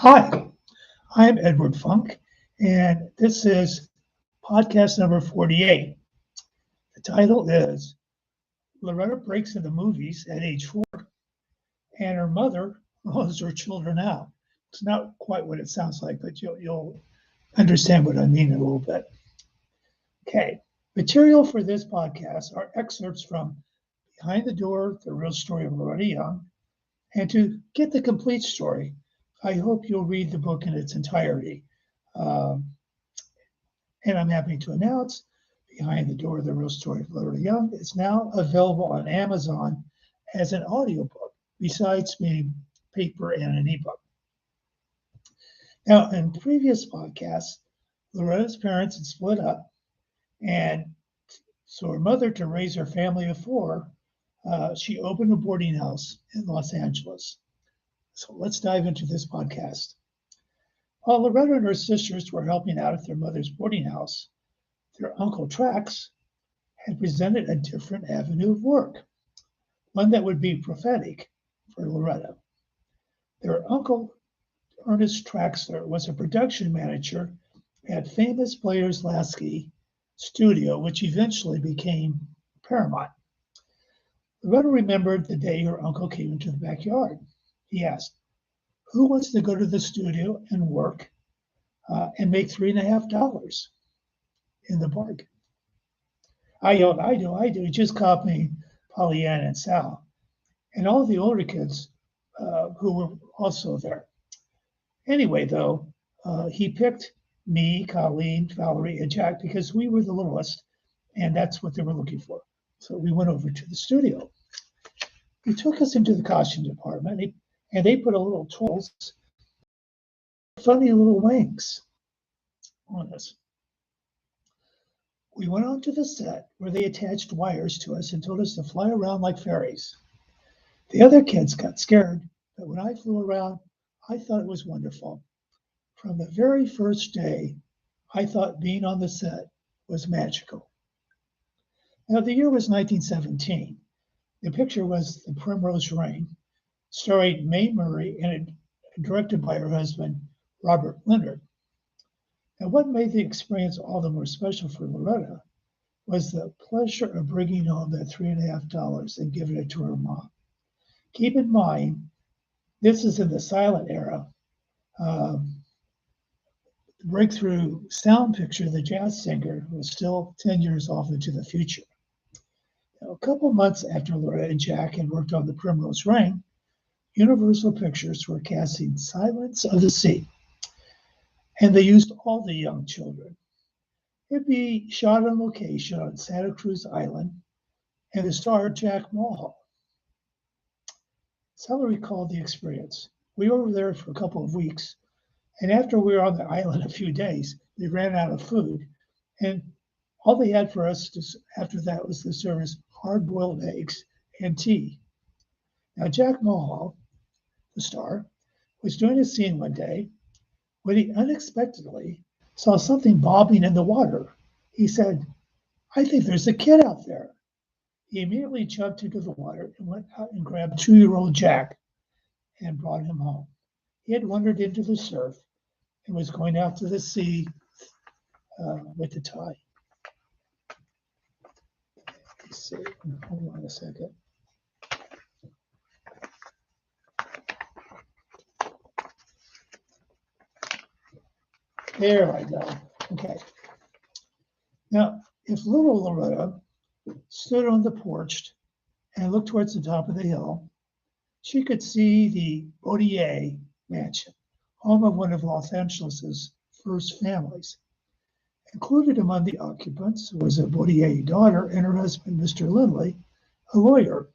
Hi, I'm Edward Funk, and this is podcast number 48. The title is Loretta Breaks into Movies at Age 4, and her mother loans her children out. It's not quite what it sounds like, but you'll understand what I mean in a little bit. Okay, material for this podcast are excerpts from Behind the Door, The Real Story of Loretta Young, and to get the complete story, I hope you'll read the book in its entirety. Um, And I'm happy to announce Behind the Door, The Real Story of Loretta Young is now available on Amazon as an audiobook, besides being paper and an ebook. Now, in previous podcasts, Loretta's parents had split up, and so her mother, to raise her family of four, she opened a boarding house in Los Angeles. So let's dive into this podcast. While Loretta and her sisters were helping out at their mother's boarding house, their uncle Trax had presented a different avenue of work, one that would be prophetic for Loretta. Their uncle, Ernest Traxler, was a production manager at famous Blair's Lasky studio, which eventually became Paramount. Loretta remembered the day her uncle came into the backyard. He asked, "Who wants to go to the studio and work and make $3.50 in the bargain?" I yelled, I do. He just caught me, Pollyanna and Sal, and all the older kids who were also there. Anyway, though, he picked me, Colleen, Valerie, and Jack because we were the littlest, and that's what they were looking for. So we went over to the studio. He took us into the costume department, and they put a little tools, funny little wings on us. We went onto the set where they attached wires to us and told us to fly around like fairies. The other kids got scared, but when I flew around, I thought it was wonderful. From the very first day, I thought being on the set was magical. Now, the year was 1917. The picture was The Primrose Ring, starring Mae Murray and directed by her husband, Robert Leonard. And what made the experience all the more special for Loretta was the pleasure of bringing home that $3.50 and giving it to her mom. Keep in mind, this is in the silent era. The breakthrough sound picture, the jazz singer, was still 10 years off into the future. Now, a couple months after Loretta and Jack had worked on The Primrose Ring, Universal Pictures were casting Silence of the Sea, and they used all the young children. It'd be shot on location on Santa Cruz Island, and the star Jack Mulhall. Sally recalled the experience. We were there for a couple of weeks, and after we were on the island a few days, they ran out of food, and all they had for us after that was to serve us hard-boiled eggs and tea. Now, Jack Mulhall, the star, was doing a scene one day when he unexpectedly saw something bobbing in the water. He said, "I think there's a kid out there." He immediately jumped into the water and went out and grabbed 2-year-old Jack and brought him home. He had wandered into the surf and was going out to the sea with the tide. Let's see. Hold on a second. There I go. Okay. Now, if little Loretta stood on the porch and looked towards the top of the hill, she could see the Odier mansion, home of one of Los Angeles's first families. Included among the occupants was a Baudier daughter and her husband, Mr. Lindley, a lawyer.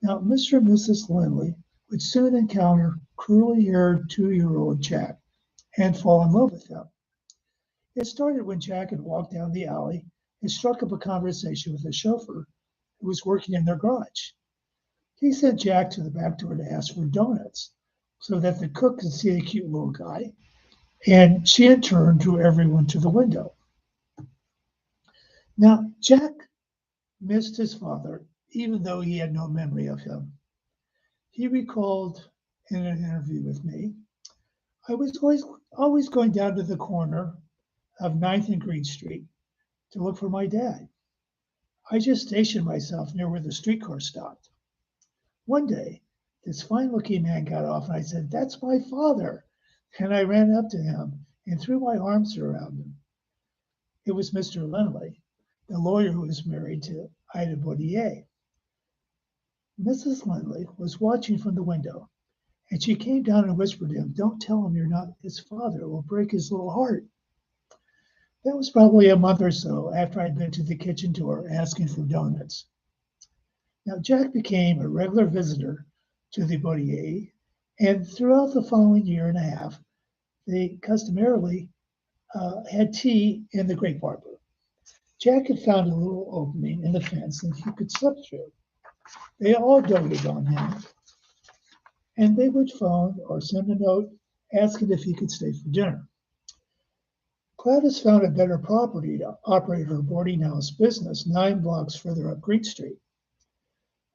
Now, Mr. and Mrs. Lindley would soon encounter curly-haired 2-year-old Jack and fall in love with him. It started when Jack had walked down the alley and struck up a conversation with a chauffeur who was working in their garage. He sent Jack to the back door to ask for donuts so that the cook could see the cute little guy, and she in turn drew everyone to the window. Now, Jack missed his father, even though he had no memory of him. He recalled in an interview with me, I was always going down to the corner of Ninth and Green Street to look for my dad. I just stationed myself near where the streetcar stopped. One day, this fine-looking man got off, and I said, "That's my father." And I ran up to him and threw my arms around him. It was Mr. Lindley, the lawyer who was married to Ida Baudier. Mrs. Lindley was watching from the window, and she came down and whispered to him, "Don't tell him you're not his father. It will break his little heart." That was probably a month or so after I'd been to the kitchen door asking for donuts. Now, Jack became a regular visitor to the Baudier, and throughout the following year and a half, they customarily had tea in the grape arbor. Jack had found a little opening in the fence that he could slip through. They all doted on him, and they would phone or send a note asking if he could stay for dinner. Gladys found a better property to operate her boarding house business 9 blocks further up Green Street.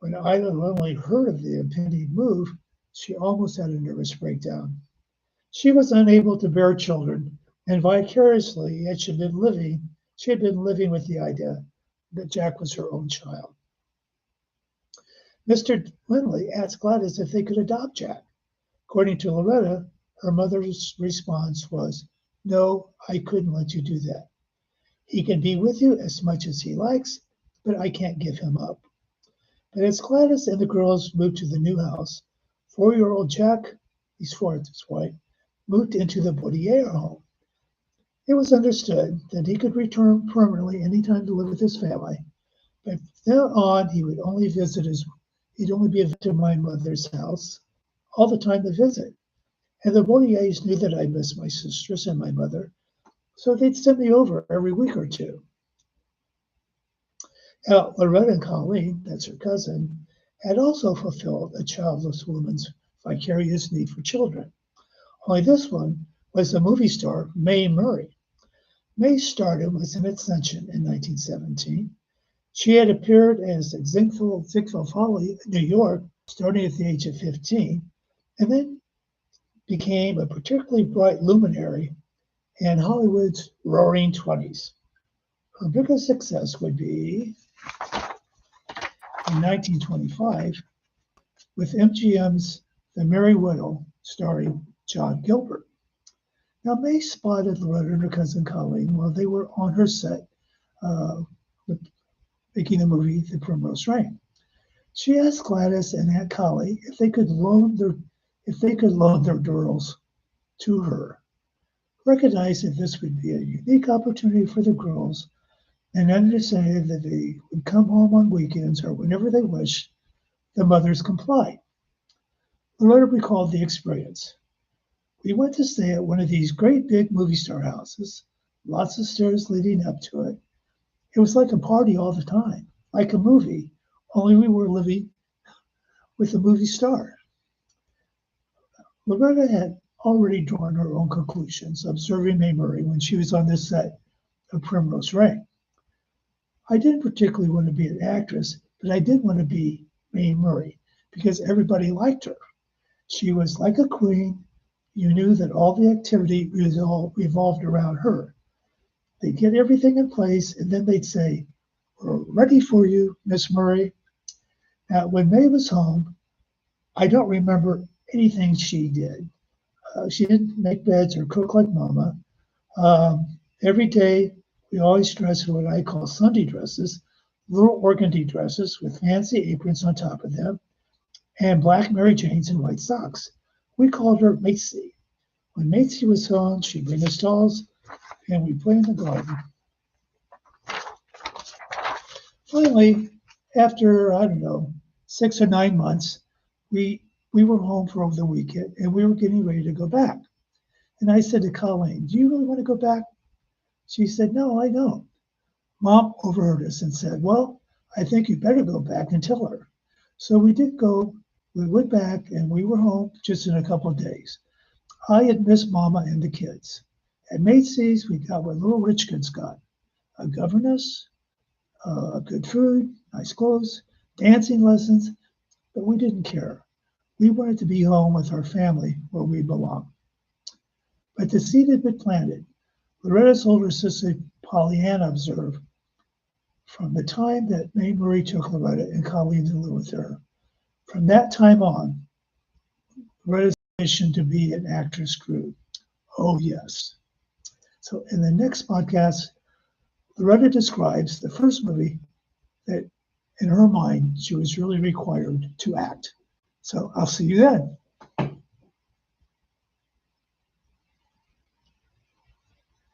When Ida Lindley heard of the impending move, she almost had a nervous breakdown. She was unable to bear children, and vicariously she had been living with the idea that Jack was her own child. Mr. Lindley asked Gladys if they could adopt Jack. According to Loretta, her mother's response was, "No, I couldn't let you do that. He can be with you as much as he likes, but I can't give him up." But as Gladys and the girls moved to the new house, 4-year-old Jack, he's 4 at this point, moved into the Baudier home. It was understood that he could return permanently anytime to live with his family, but from then on he'd only be a visit to my mother's house all the time to visit. And the Baudiers knew that I missed my sisters and my mother, so they'd send me over every week or two. Now, Loretta and Colleen, that's her cousin, had also fulfilled a childless woman's vicarious need for children. Only this one was the movie star Mae Murray. Mae's stardom was in ascension in 1917. She had appeared as Ziegfeld Folly in New York starting at the age of 15, and then became a particularly bright luminary in Hollywood's roaring 20s. Her biggest success would be in 1925 with MGM's The Merry Widow, starring John Gilbert. Now, Mae spotted Loretta and her cousin Colleen while they were on her set making the movie The Primrose Rain. She asked Gladys and Aunt Collie if they could loan their girls to her, recognizing that this would be a unique opportunity for the girls, and understanding that they would come home on weekends or whenever they wished. The mothers complied. Loretta recalled the experience. "We went to stay at one of these great big movie star houses, lots of stairs leading up to it. It was like a party all the time, like a movie, only we were living with the movie star." Loretta had already drawn her own conclusions, observing Mae Murray when she was on the set of Primrose Rain. "I didn't particularly want to be an actress, but I did want to be Mae Murray because everybody liked her. She was like a queen. You knew that all the activity revolved around her. They'd get everything in place, and then they'd say, 'We're ready for you, Miss Murray.' Now, when Mae was home, I don't remember anything she did. She didn't make beds or cook like Mama. Every day, we always dressed in what I call Sunday dresses, little organdy dresses with fancy aprons on top of them, and black Mary Janes and white socks. We called her Macy. When Macy was home, she'd bring us dolls, and we'd play in the garden." Finally, after, 6 or 9 months, we were home for over the weekend, and we were getting ready to go back. And I said to Colleen, "Do you really want to go back?" She said, "No, I don't." Mom overheard us and said, "Well, I think you better go back and tell her." So we did go. We went back, and we were home just in a couple of days. I had missed Mama and the kids. At Macy's, we got what little rich kids got: a governess, good food, nice clothes, dancing lessons, but we didn't care. We wanted to be home with our family where we belong. But the seed had been planted. Loretta's older sister Pollyanna observed, from the time that Mae Marie took Loretta and Colleen to live with her, from that time on, Loretta's mission to be an actress grew. Oh, yes. So in the next podcast, Loretta describes the first movie that, in her mind, she was really required to act. So I'll see you then.